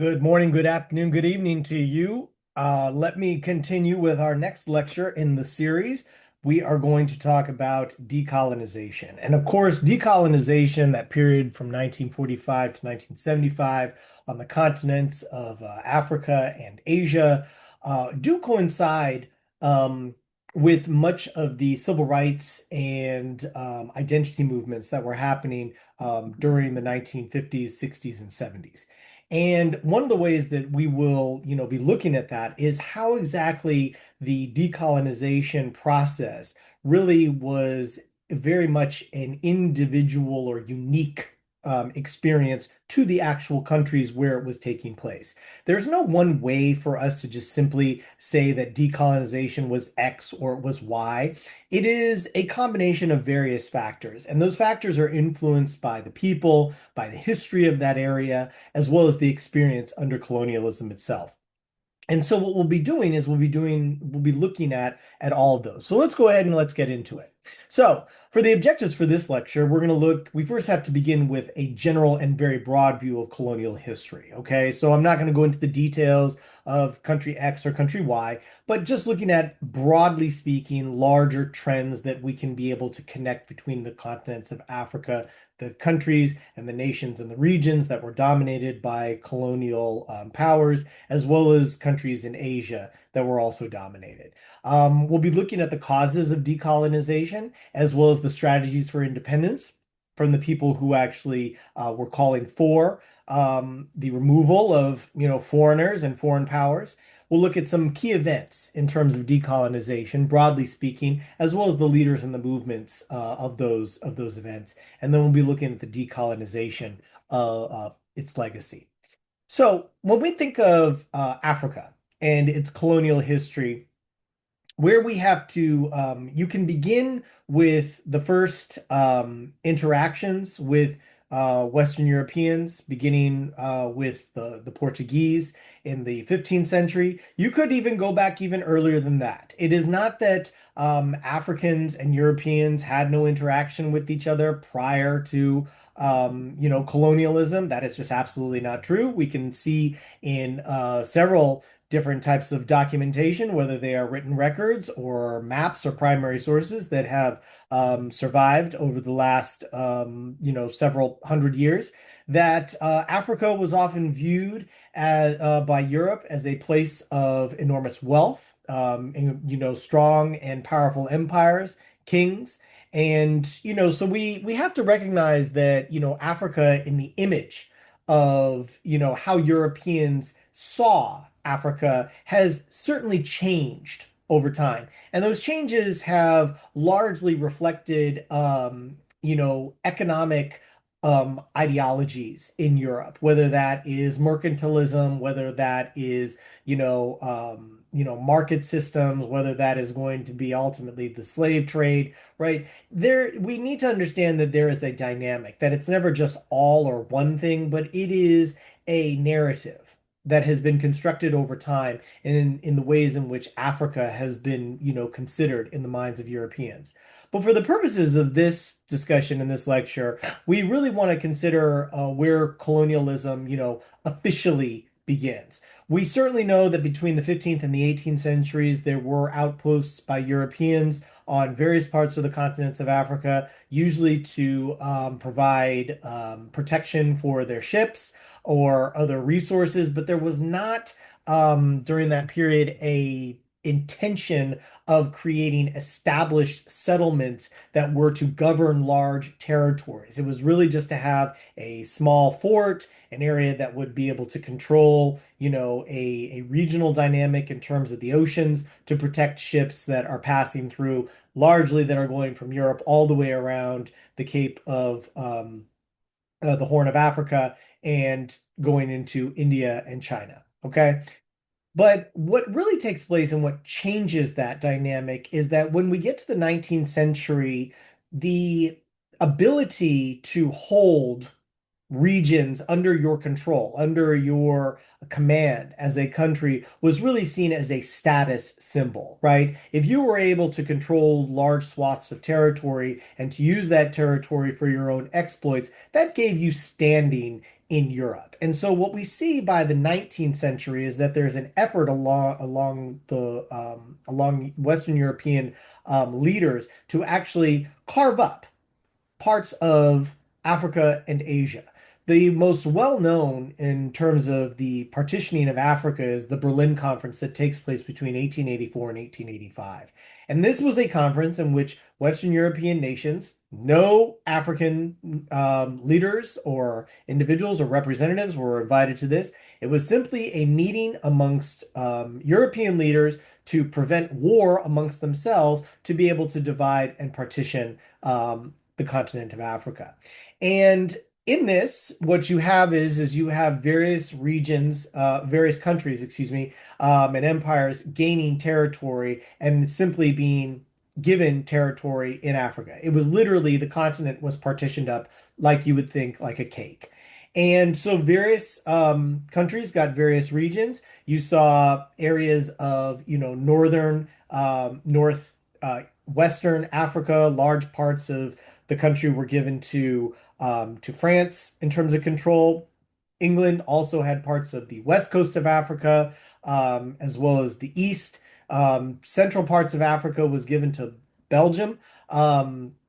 Good morning, good afternoon, good evening to you. Let me continue with our next lecture in the series. We are going to talk about decolonization. And of course, decolonization, that period from 1945 to 1975 on the continents of Africa and Asia, do coincide with much of the civil rights and identity movements that were happening during the 1950s, 60s, and 70s. And one of the ways that we will, be looking at that is how exactly the decolonization process really was very much an individual or unique experience to the actual countries where it was taking place. There's no one way for us to just simply say that decolonization was X or it was Y. It is a combination of various factors, and those factors are influenced by the people, by the history of that area, as well as the experience under colonialism itself. And so what we'll be doing is we'll be looking at all of those. So let's go ahead and let's get into it. So for the objectives for this lecture, we first have to begin with a general and very broad view of colonial history. Okay, so I'm not going to go into the details of country X or country Y, but just looking at, broadly speaking, larger trends that we can be able to connect between the continents of Africa, the countries and the nations and the regions that were dominated by colonial powers, as well as countries in Asia that were also dominated. We'll be looking at the causes of decolonization, as well as the strategies for independence from the people who actually were calling for the removal of, foreigners and foreign powers. We'll look at some key events in terms of decolonization, broadly speaking, as well as the leaders and the movements of those events. And then we'll be looking at the decolonization, its legacy. So when we think of Africa and its colonial history, where we have to, you can begin with the first interactions with Western Europeans, beginning with the Portuguese in the 15th century. You could even go back even earlier than that. It is not that Africans and Europeans had no interaction with each other prior to colonialism. That is just absolutely not true. We can see in several different types of documentation, whether they are written records or maps or primary sources that have survived over the last, several hundred years, that Africa was often viewed by Europe as a place of enormous wealth, and, strong and powerful empires, kings. And, so we have to recognize that, Africa in the image of, how Europeans saw Africa has certainly changed over time. And those changes have largely reflected, economic ideologies in Europe, whether that is mercantilism, whether that is, market systems, whether that is going to be ultimately the slave trade, right? We need to understand that there is a dynamic, that it's never just all or one thing, but it is a narrative that has been constructed over time and in the ways in which Africa has been, considered in the minds of Europeans. But for the purposes of this discussion and this lecture, we really want to consider where colonialism, officially begins. We certainly know that between the 15th and the 18th centuries, there were outposts by Europeans on various parts of the continents of Africa, usually to provide protection for their ships or other resources, but there was not during that period a intention of creating established settlements that were to govern large territories. It was really just to have a small fort, an area that would be able to control, a regional dynamic in terms of the oceans to protect ships that are passing through, largely that are going from Europe all the way around the Cape of the Horn of Africa and going into India and China. Okay. But what really takes place and what changes that dynamic is that when we get to the 19th century, the ability to hold regions under your control, under your command as a country was really seen as a status symbol, right? If you were able to control large swaths of territory and to use that territory for your own exploits, that gave you standing in Europe. And so what we see by the 19th century is that there's an effort along Western European leaders to actually carve up parts of Africa and Asia. The most well known in terms of the partitioning of Africa is the Berlin Conference that takes place between 1884 and 1885. And this was a conference in which Western European nations, no African leaders or individuals or representatives were invited to this. It was simply a meeting amongst European leaders to prevent war amongst themselves to be able to divide and partition the continent of Africa. And in this, what you have is you have various regions, various countries, excuse me, and empires gaining territory and simply being given territory in Africa. It was literally the continent was partitioned up like you would think, like a cake. And so various countries got various regions. You saw areas of, northern, north, western Africa, large parts of the country were given to France in terms of control. England also had parts of the west coast of Africa, as well as the east. Central parts of Africa was given to Belgium.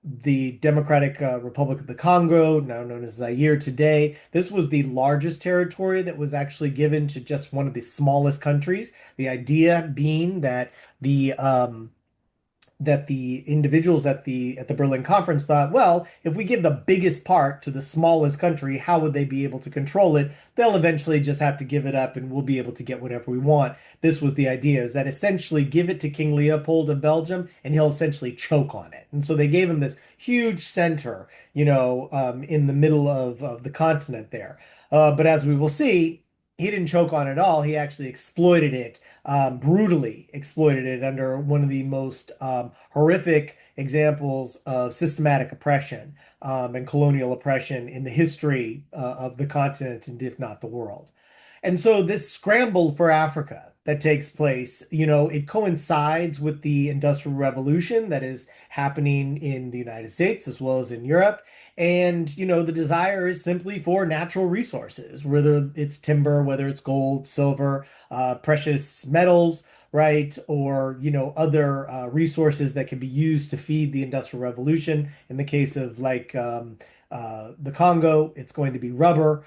The Democratic Republic of the Congo, now known as Zaire today. This was the largest territory that was actually given to just one of the smallest countries. The idea being that the individuals at the Berlin conference thought, well, if we give the biggest part to the smallest country, how would they be able to control it? They'll eventually just have to give it up and we'll be able to get whatever we want. This was the idea, is that essentially give it to King Leopold of Belgium and he'll essentially choke on it. And so they gave him this huge center, in the middle of the continent there. But as we will see, he didn't choke on it all. He actually exploited it, brutally exploited it under one of the most horrific examples of systematic oppression and colonial oppression in the history of the continent, and if not the world. And so this scramble for Africa that takes place, it coincides with the Industrial Revolution that is happening in the United States as well as in Europe. And, the desire is simply for natural resources, whether it's timber, whether it's gold, silver, precious metals, right? Or, other resources that can be used to feed the Industrial Revolution. In the case of the Congo, it's going to be rubber.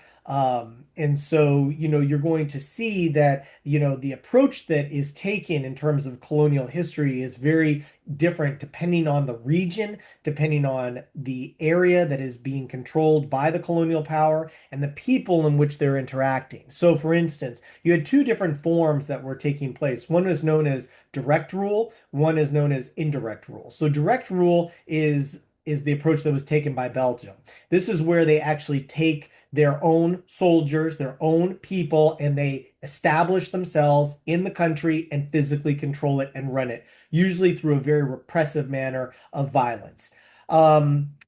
And so, you're going to see that, the approach that is taken in terms of colonial history is very different depending on the region, depending on the area that is being controlled by the colonial power and the people in which they're interacting. So, for instance, you had two different forms that were taking place. One is known as direct rule, one is known as indirect rule. So, direct rule is the approach that was taken by Belgium. This is where they actually take their own soldiers, their own people, and they establish themselves in the country and physically control it and run it, usually through a very repressive manner of violence.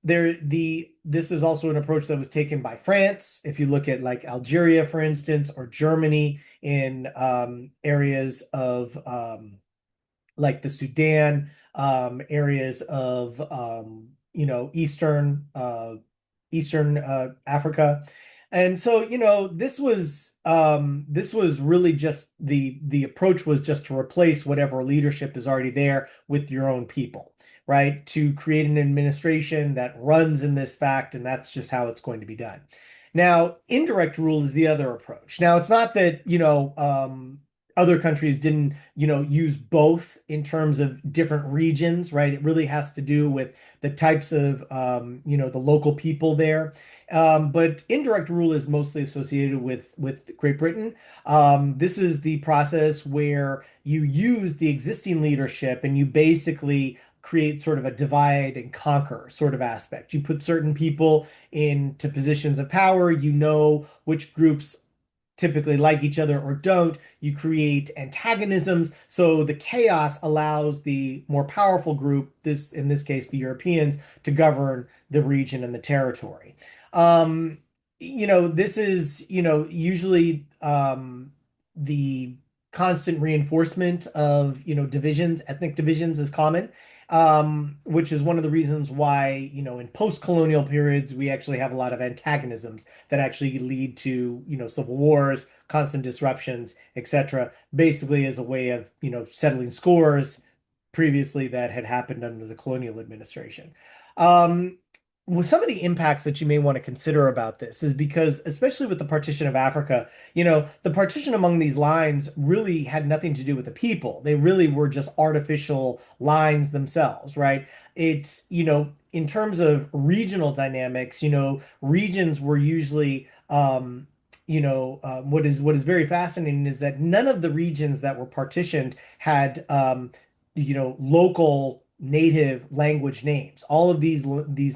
This is also an approach that was taken by France. If you look at like Algeria, for instance, or Germany in areas of like the Sudan, areas of Eastern Africa. And so, this was really just the approach was just to replace whatever leadership is already there with your own people, right? To create an administration that runs in this fact, and that's just how it's going to be done. Now, indirect rule is the other approach. Now, it's not that, other countries didn't, use both in terms of different regions, right? It really has to do with the types of, the local people there. But indirect rule is mostly associated with Great Britain. This is the process where you use the existing leadership and you basically create sort of a divide and conquer sort of aspect. You put certain people into positions of power, you know which groups typically like each other or don't. You create antagonisms. So the chaos allows the more powerful group, in this case, the Europeans, to govern the region and the territory. This is, usually the constant reinforcement of, divisions, ethnic divisions is common. which is one of the reasons why, in post-colonial periods, we actually have a lot of antagonisms that actually lead to, civil wars, constant disruptions, etc., basically as a way of, settling scores previously that had happened under the colonial administration. Um, with some of the impacts that you may want to consider about this is because, especially with the partition of Africa, the partition among these lines really had nothing to do with the people. They really were just artificial lines themselves, right? In terms of regional dynamics, regions were usually, what is very fascinating is that none of the regions that were partitioned had, local native language names. All of these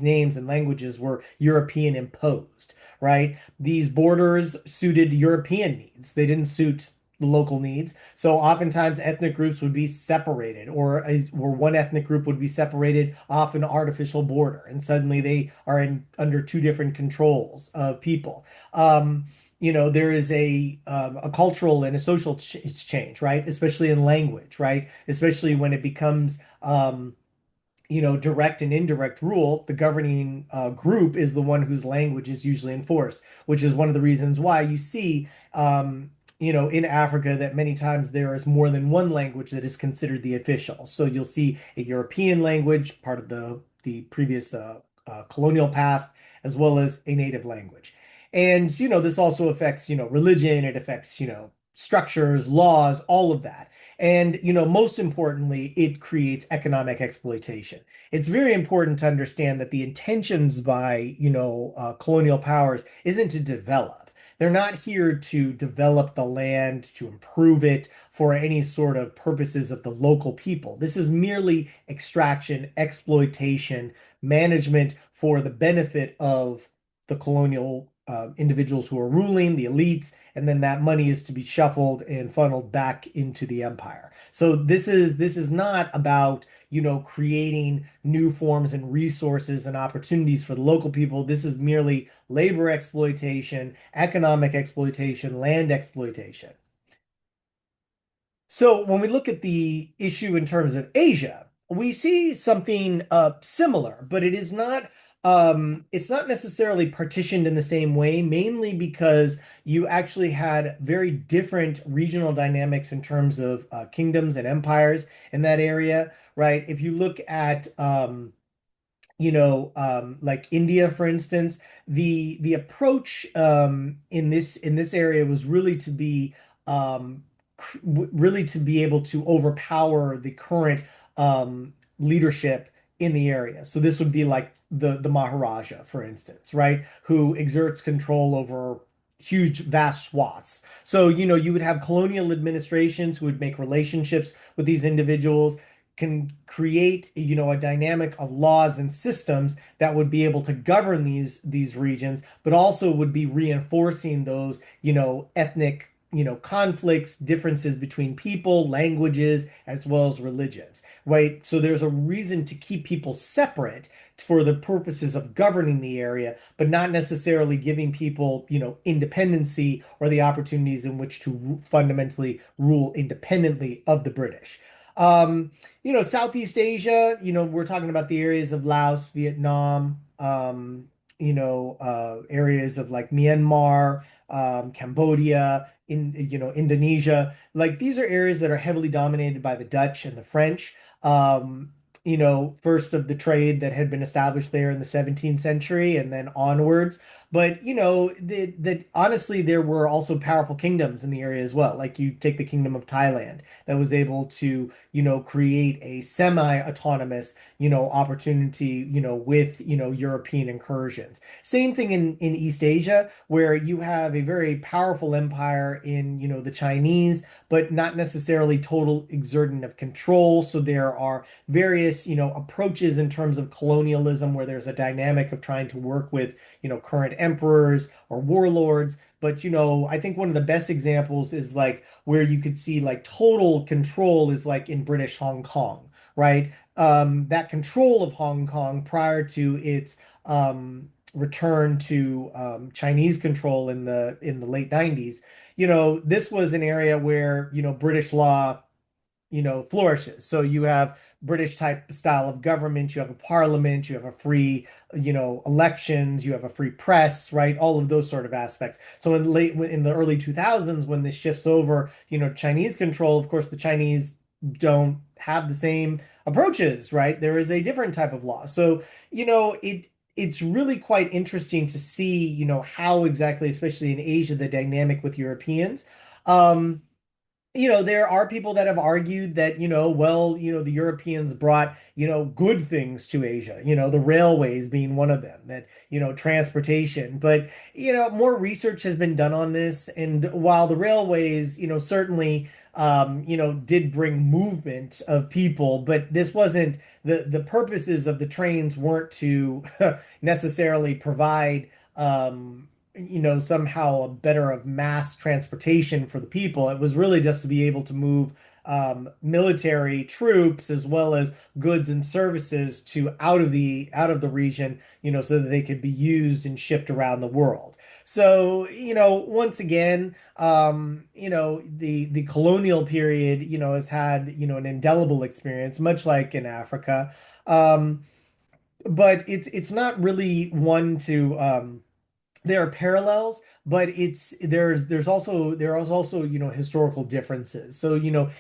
names and languages were European imposed, right? These borders suited European needs. They didn't suit the local needs. So oftentimes ethnic groups would be separated, or one ethnic group would be separated off an artificial border, and suddenly they are under two different controls of people. Um, there is a cultural and a social change, right? Especially in language, right? Especially when it becomes direct and indirect rule, the governing group is the one whose language is usually enforced, which is one of the reasons why you see, in Africa that many times there is more than one language that is considered the official. So you'll see a European language, part of the previous colonial past, as well as a native language. And, this also affects, religion, it affects, structures, laws, all of that. And, most importantly, it creates economic exploitation. It's very important to understand that the intentions by, colonial powers isn't to develop. They're not here to develop the land, to improve it for any sort of purposes of the local people. This is merely extraction, exploitation, management for the benefit of the colonial individuals who are ruling, the elites, and then that money is to be shuffled and funneled back into the empire. So this is not about, creating new forms and resources and opportunities for the local people. This is merely labor exploitation, economic exploitation, land exploitation. So when we look at the issue in terms of Asia, we see something similar, but it's not necessarily partitioned in the same way, mainly because you actually had very different regional dynamics in terms of kingdoms and empires in that area, right? If you look at like India, for instance, the approach in this area was really to be really to be able to overpower the current leadership in the area. So this would be like the Maharaja, for instance, right? Who exerts control over huge, vast swaths. So, you would have colonial administrations who would make relationships with these individuals, can create, a dynamic of laws and systems that would be able to govern these regions, but also would be reinforcing those, ethnic, conflicts, differences between people, languages, as well as religions, right? So there's a reason to keep people separate for the purposes of governing the area, but not necessarily giving people, independency or the opportunities in which to fundamentally rule independently of the British. Southeast Asia, we're talking about the areas of Laos, Vietnam, areas of like Myanmar, Cambodia, Indonesia. Like these are areas that are heavily dominated by the Dutch and the French. First of the trade that had been established there in the 17th century and then onwards. But that honestly, there were also powerful kingdoms in the area as well. Like you take the Kingdom of Thailand that was able to, create a semi-autonomous, opportunity, with, European incursions. Same thing in East Asia, where you have a very powerful empire in, the Chinese, but not necessarily total exerting of control. So there are various, approaches in terms of colonialism where there's a dynamic of trying to work with, current emperors or warlords. But, I think one of the best examples is like where you could see like total control is like in British Hong Kong, right? That control of Hong Kong prior to its return to Chinese control in the late 90s, this was an area where, British law flourishes. So you have British type style of government, you have a parliament, you have a free, elections, you have a free press, right? All of those sort of aspects. So in the early 2000s, when this shifts over, Chinese control, of course, the Chinese don't have the same approaches, right? There is a different type of law. So, it's really quite interesting to see, how exactly, especially in Asia, the dynamic with Europeans. Um, there are people that have argued that, well, the Europeans brought, good things to Asia, the railways being one of them, that, transportation. But, more research has been done on this. And while the railways, certainly, did bring movement of people, but this wasn't the purposes of the trains weren't to necessarily provide, somehow a better of mass transportation for the people. It was really just to be able to move military troops as well as goods and services to out of the region, so that they could be used and shipped around the world. So, once again, the colonial period, has had, an indelible experience, much like in Africa. Um, but it's not really one to there are parallels, but there is also historical differences. So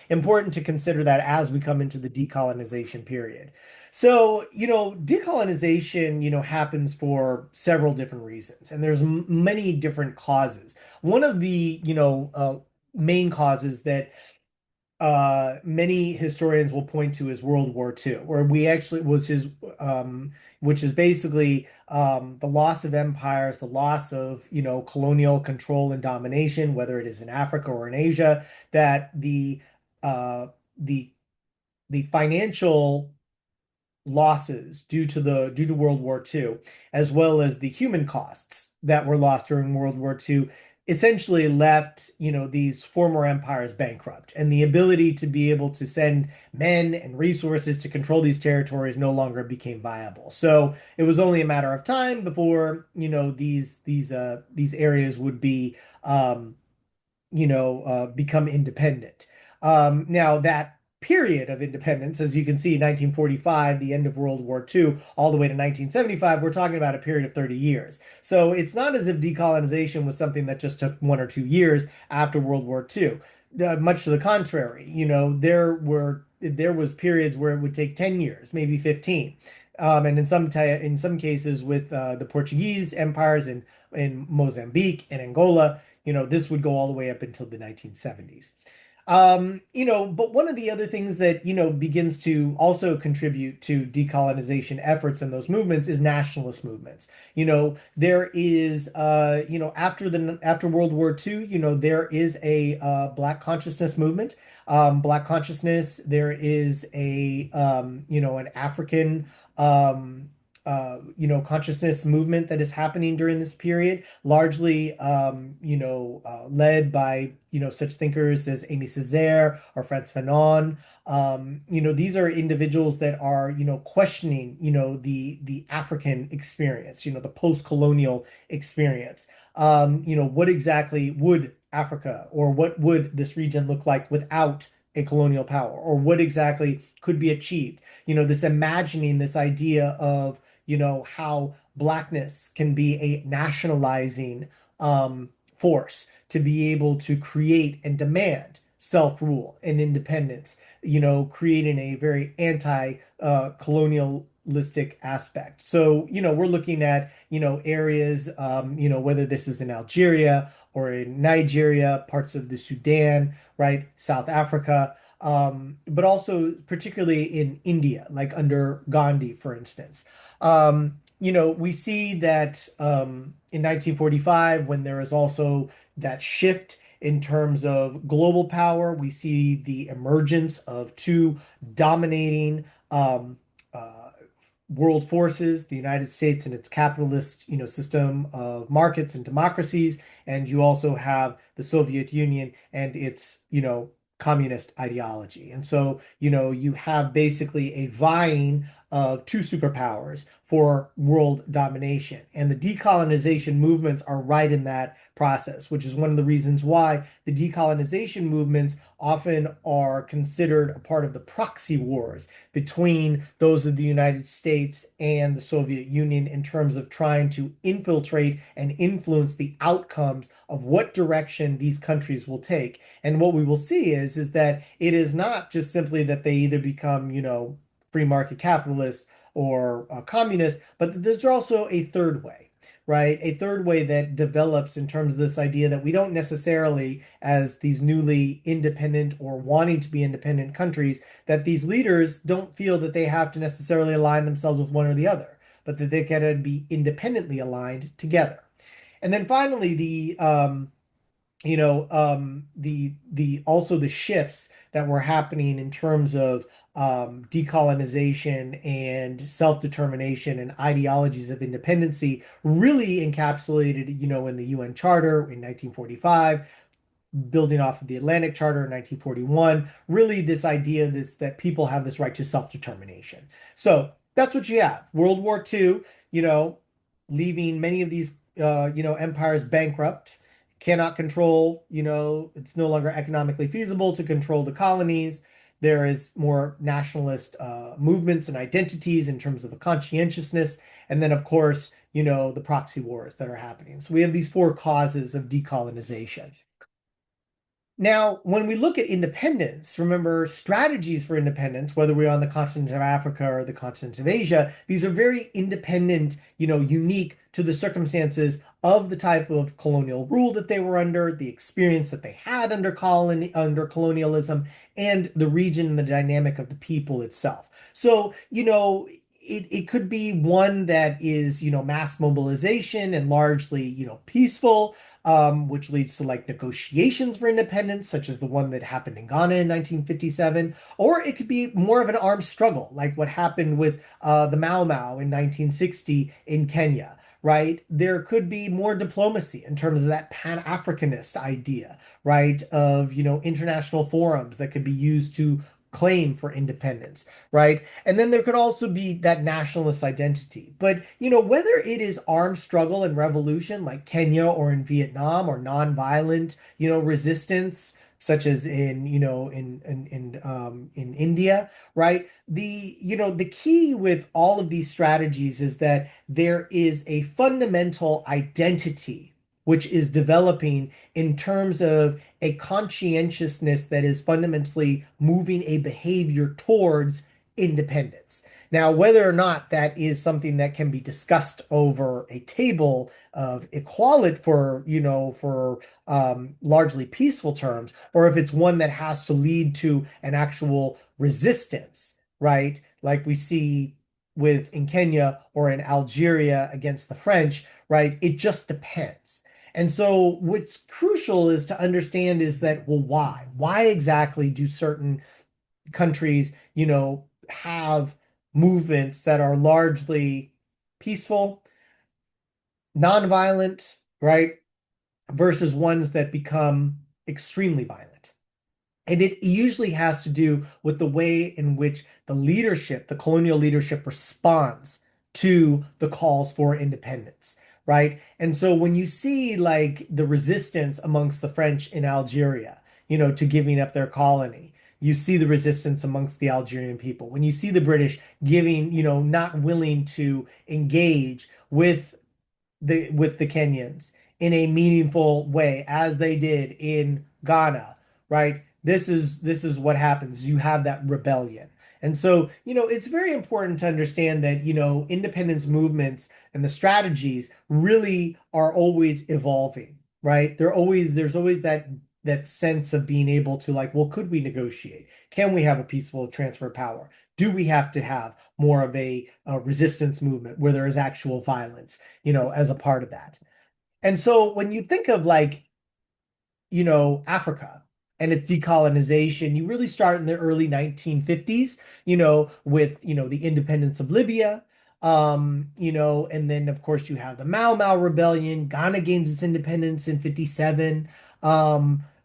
important to consider that as we come into the decolonization period. So decolonization happens for several different reasons, and there's many different causes. One of the main causes that many historians will point to is World War II, where we actually which is basically the loss of empires, the loss of colonial control and domination, whether it is in Africa or in Asia, that uh, the the financial losses due to World War II, as well as the human costs that were lost during World War II, essentially left, these former empires bankrupt, and the ability to be able to send men and resources to control these territories no longer became viable. So it was only a matter of time before, these areas would be become independent. Now, that period of independence, as you can see, 1945, the end of World War II, all the way to 1975, we're talking about a period of 30 years. So it's not as if decolonization was something that just took 1 or 2 years after World War II. Much to the contrary, there was periods where it would take 10 years, maybe 15. And in some cases with the Portuguese empires in Mozambique and Angola, this would go all the way up until the 1970s. But one of the other things that, begins to also contribute to decolonization efforts and those movements is nationalist movements. There is, after World War II, there is a Black consciousness movement. Black consciousness, there is an African, consciousness movement that is happening during this period, largely, led by, such thinkers as Aimé Césaire or Frantz Fanon. These are individuals that are, questioning, the African experience, the post-colonial experience. What exactly would Africa or what would this region look like without a colonial power, or what exactly could be achieved? This imagining, this idea of how blackness can be a nationalizing force to be able to create and demand self-rule and independence, creating a very anti-colonialistic aspect. So, we're looking at, areas, whether this is in Algeria or in Nigeria, parts of the Sudan, right, South Africa, but also particularly in India, like under Gandhi, for instance. We see that in 1945, when there is also that shift in terms of global power, we see the emergence of two dominating world forces, the United States and its capitalist, system of markets and democracies, and you also have the Soviet Union and its, communist ideology. And so, you have basically a vying of two superpowers for world domination. And the decolonization movements are right in that process, which is one of the reasons why the decolonization movements often are considered a part of the proxy wars between those of the United States and the Soviet Union in terms of trying to infiltrate and influence the outcomes of what direction these countries will take. And what we will see is that it is not just simply that they either become, free market capitalist or communist, but that there's also a third way, right? A third way that develops in terms of this idea that we don't necessarily, as these newly independent or wanting to be independent countries, that these leaders don't feel that they have to necessarily align themselves with one or the other, but that they can be independently aligned together. And then finally, the also the shifts that were happening in terms of decolonization and self-determination and ideologies of independency really encapsulated, in the UN Charter in 1945, building off of the Atlantic Charter in 1941, really this idea this that people have this right to self-determination. So that's what you have. World War II, leaving many of these empires bankrupt, cannot control, it's no longer economically feasible to control the colonies. There is more nationalist movements and identities in terms of a conscientiousness. And then, of course, the proxy wars that are happening. So we have these four causes of decolonization. Now, when we look at independence, remember strategies for independence, whether we're on the continent of Africa or the continent of Asia, these are very independent, unique to the circumstances of the type of colonial rule that they were under, the experience that they had under colonialism, and the region and the dynamic of the people itself. So, it could be one that is, mass mobilization and largely, peaceful, which leads to like negotiations for independence, such as the one that happened in Ghana in 1957, or it could be more of an armed struggle, like what happened with the Mau Mau in 1960 in Kenya. Right? There could be more diplomacy in terms of that Pan-Africanist idea, right? Of, international forums that could be used to claim for independence, right? And then there could also be that nationalist identity. But, whether it is armed struggle and revolution like Kenya or in Vietnam or nonviolent, resistance such as in, in India, right? The key with all of these strategies is that there is a fundamental identity which is developing in terms of a conscientiousness that is fundamentally moving a behavior towards independence. Now, whether or not that is something that can be discussed over a table of equality for largely peaceful terms, or if it's one that has to lead to an actual resistance, right? Like we see with in Kenya or in Algeria against the French, right? It just depends. And so what's crucial is to understand is that, well, why? Why exactly do certain countries, have movements that are largely peaceful, nonviolent, right? Versus ones that become extremely violent. And it usually has to do with the way in which the leadership, the colonial leadership, responds to the calls for independence, right? And so when you see like the resistance amongst the French in Algeria, to giving up their colony, you see the resistance amongst the Algerian people. When you see the British giving, not willing to engage with the Kenyans in a meaningful way, as they did in Ghana, right? This is what happens. You have that rebellion. And so, it's very important to understand that, independence movements and the strategies really are always evolving, right? There's always that sense of being able to like, well, could we negotiate? Can we have a peaceful transfer of power? Do we have to have more of a resistance movement where there is actual violence, as a part of that? And so when you think of like, Africa and its decolonization, you really start in the early 1950s, with, the independence of Libya. And then of course you have the Mau Mau Rebellion. Ghana gains its independence in 57.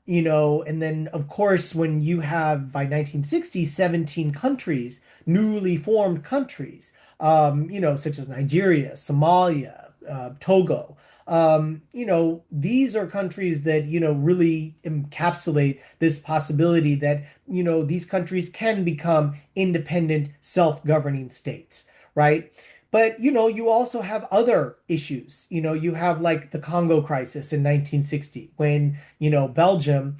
And then of course, when you have by 1960, 17 countries, newly formed countries, such as Nigeria, Somalia, Togo, these are countries that, really encapsulate this possibility that, these countries can become independent, self-governing states, right? But you also have other issues. You have like the Congo crisis in 1960 when, Belgium,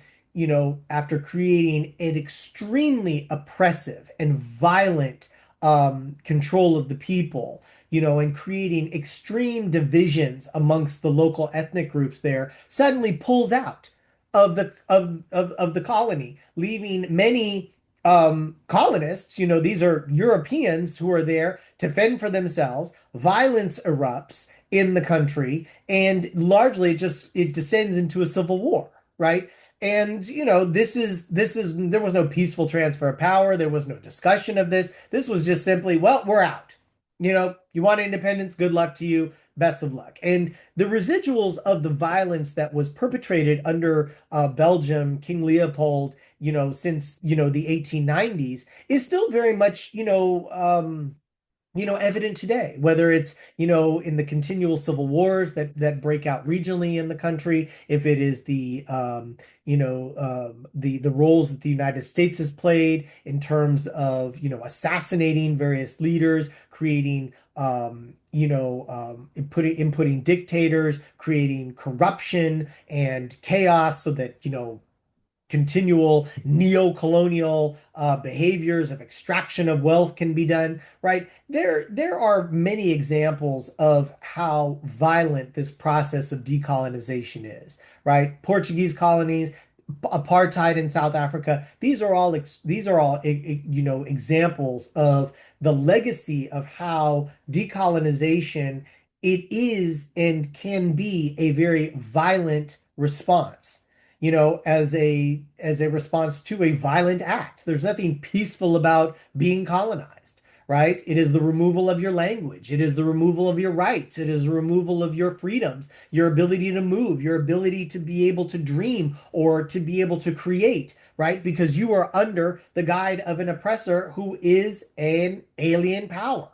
after creating an extremely oppressive and violent control of the people, and creating extreme divisions amongst the local ethnic groups there, suddenly pulls out of the colony, leaving many colonists, these are Europeans who are there to fend for themselves. Violence erupts in the country, and largely it descends into a civil war, right? And this is there was no peaceful transfer of power. There was no discussion of this. This was just simply, well, we're out. You want independence, good luck to you. Best of luck. And the residuals of the violence that was perpetrated under Belgium, King Leopold, since, the 1890s is still very much, evident today, whether it's, in the continual civil wars that break out regionally in the country, if it is the roles that the United States has played in terms of, assassinating various leaders, creating, inputting dictators, creating corruption and chaos so that, continual neo-colonial behaviors of extraction of wealth can be done, right? There are many examples of how violent this process of decolonization is, right? Portuguese colonies, apartheid in South Africa. These are all examples of the legacy of how decolonization it is and can be a very violent response, as a response to a violent act. There's nothing peaceful about being colonized, right? It is the removal of your language. It is the removal of your rights. It is the removal of your freedoms, your ability to move, your ability to be able to dream or to be able to create, right? Because you are under the guide of an oppressor who is an alien power.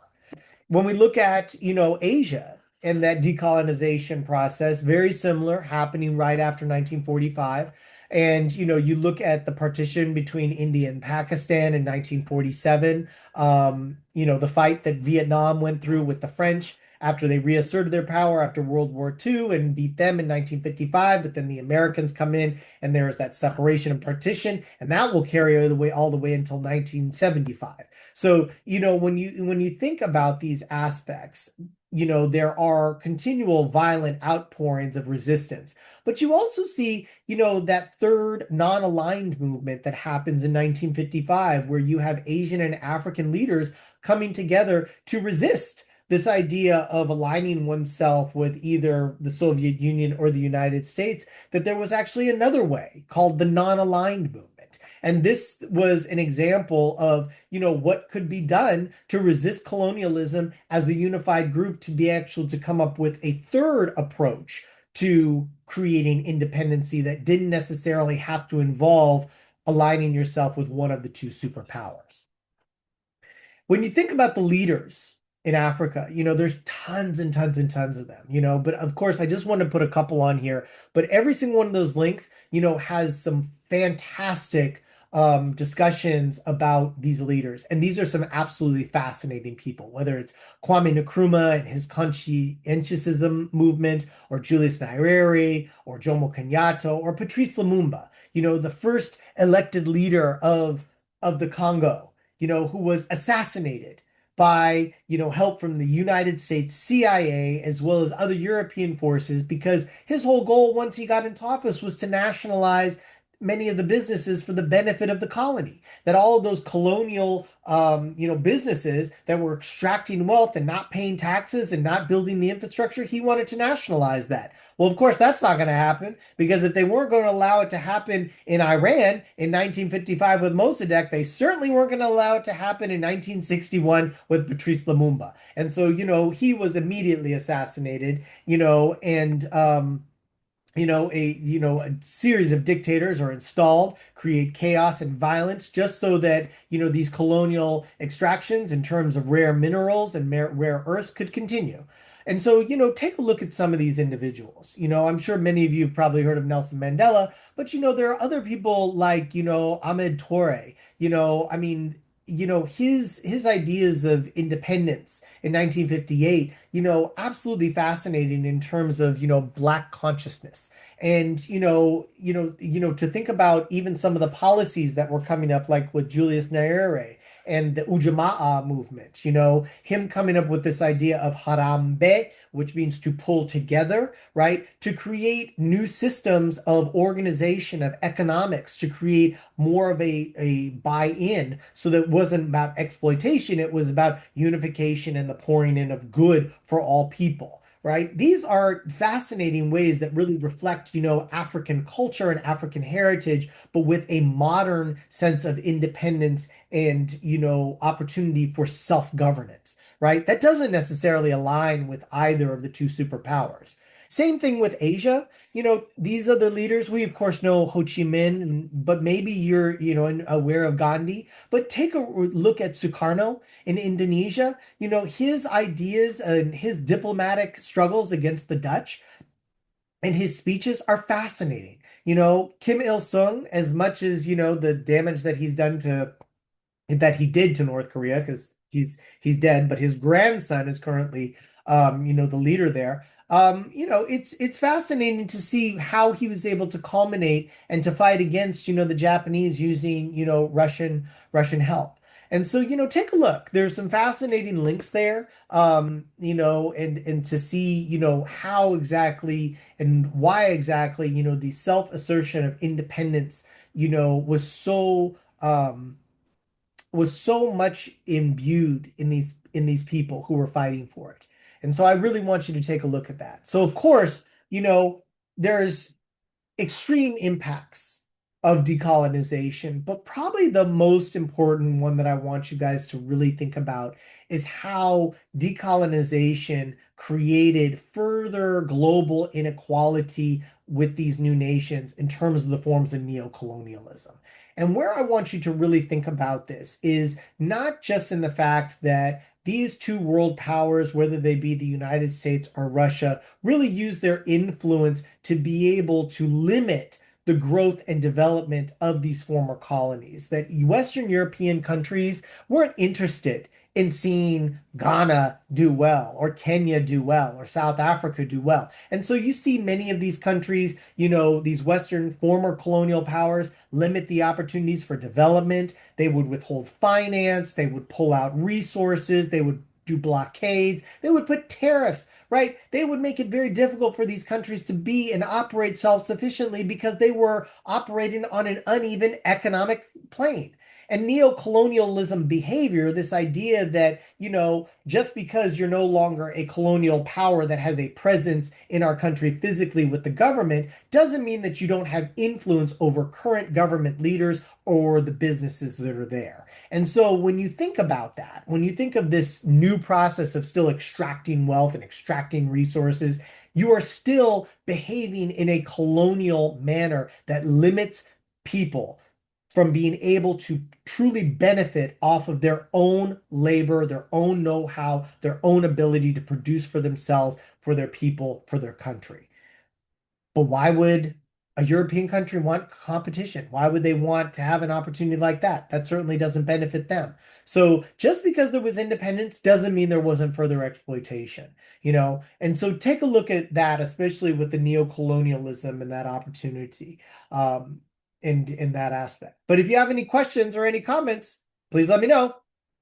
When we look at, Asia and that decolonization process, very similar, happening right after 1945. And, you look at the partition between India and Pakistan in 1947, the fight that Vietnam went through with the French after they reasserted their power after World War II and beat them in 1955, but then the Americans come in and there is that separation and partition, and that will carry all the way until 1975. So, when you think about these aspects, there are continual violent outpourings of resistance. But you also see, that third non-aligned movement that happens in 1955, where you have Asian and African leaders coming together to resist this idea of aligning oneself with either the Soviet Union or the United States, that there was actually another way called the non-aligned movement. And this was an example of, what could be done to resist colonialism as a unified group to be actual to come up with a third approach to creating independency that didn't necessarily have to involve aligning yourself with one of the two superpowers. When you think about the leaders in Africa, there's tons and tons and tons of them, but of course, I just want to put a couple on here. But every single one of those links, has some fantastic discussions about these leaders. And these are some absolutely fascinating people, whether it's Kwame Nkrumah and his conscientism movement, or Julius Nyerere, or Jomo Kenyatta, or Patrice Lumumba, the first elected leader of the Congo, who was assassinated by, help from the United States CIA as well as other European forces, because his whole goal once he got into office was to nationalize many of the businesses for the benefit of the colony. That all of those colonial, businesses that were extracting wealth and not paying taxes and not building the infrastructure, he wanted to nationalize that. Well, of course, that's not going to happen, because if they weren't going to allow it to happen in Iran in 1955 with Mossadegh, they certainly weren't going to allow it to happen in 1961 with Patrice Lumumba. And so, he was immediately assassinated, and a series of dictators are installed, create chaos and violence just so that these colonial extractions in terms of rare minerals and rare earths could continue. And so, take a look at some of these individuals. I'm sure many of you have probably heard of Nelson Mandela, but there are other people like Ahmed Toure. I mean, his ideas of independence in 1958, absolutely fascinating in terms of, Black consciousness. And, to think about even some of the policies that were coming up, like with Julius Nyerere and the Ujamaa movement, him coming up with this idea of Harambe, which means to pull together, right? To create new systems of organization, of economics, to create more of a buy-in so that it wasn't about exploitation, it was about unification and the pouring in of good for all people. Right? These are fascinating ways that really reflect, African culture and African heritage, but with a modern sense of independence and, opportunity for self-governance, right? That doesn't necessarily align with either of the two superpowers. Same thing with Asia. These other leaders, we of course know Ho Chi Minh, but maybe you're, aware of Gandhi. But take a look at Sukarno in Indonesia. His ideas and his diplomatic struggles against the Dutch and his speeches are fascinating. Kim Il-sung, as much as, the damage that he did to North Korea, because he's dead, but his grandson is currently the leader there. It's fascinating to see how he was able to culminate and to fight against, the Japanese using, Russian help. And so, take a look. There's some fascinating links there, and to see, how exactly and why exactly, the self-assertion of independence, was so much imbued in these people who were fighting for it. And so I really want you to take a look at that. So of course, there's extreme impacts of decolonization, but probably the most important one that I want you guys to really think about is how decolonization created further global inequality with these new nations in terms of the forms of neocolonialism. And where I want you to really think about this is not just in the fact that these two world powers, whether they be the United States or Russia, really use their influence to be able to limit the growth and development of these former colonies. That Western European countries weren't interested in seeing Ghana do well, or Kenya do well, or South Africa do well. And so you see many of these countries, these Western former colonial powers limit the opportunities for development. They would withhold finance, they would pull out resources, they would do blockades, they would put tariffs, right? They would make it very difficult for these countries to be and operate self-sufficiently because they were operating on an uneven economic plane. And neocolonialism behavior, this idea that, just because you're no longer a colonial power that has a presence in our country physically with the government, doesn't mean that you don't have influence over current government leaders or the businesses that are there. And so when you think about that, when you think of this new process of still extracting wealth and extracting resources, you are still behaving in a colonial manner that limits people from being able to truly benefit off of their own labor, their own know-how, their own ability to produce for themselves, for their people, for their country. But why would a European country want competition? Why would they want to have an opportunity like that? That certainly doesn't benefit them. So just because there was independence doesn't mean there wasn't further exploitation, And so take a look at that, especially with the neocolonialism and that opportunity. In that aspect. But if you have any questions or any comments, please let me know.